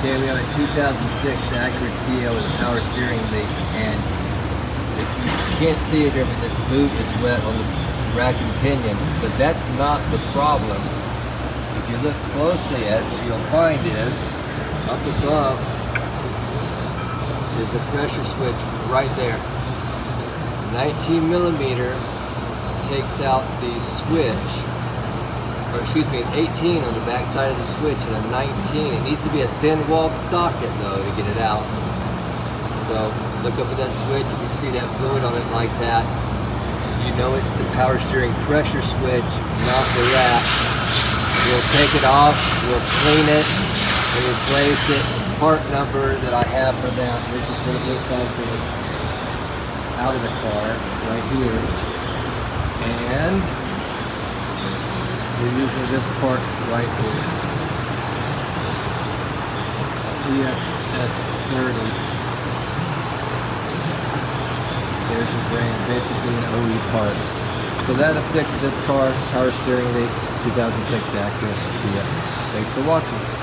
Okay, we have a 2006 Acura TL with a power steering leak, and if you can't see it here, but this boot is wet on the rack and pinion, but that's not the problem. If you look closely at it, what you'll find is, up above, is a pressure switch right there. 19 millimeter takes out the switch, or excuse me, an 18 on the back side of the switch and a 19. It needs to be a thin walled socket though to get it out. So look up at that switch, if you see that fluid on it like that, you know it's the power steering pressure switch, not the rack. We'll take it off, we'll clean it, and replace it. Part number that I have for that, this is what it looks like when it's out of the car, right here. And we're using this part right here. ESS30. There's your brand, basically an OE part. So that'll fix this car, power steering leak, 2006 Acura TL. Thanks for watching.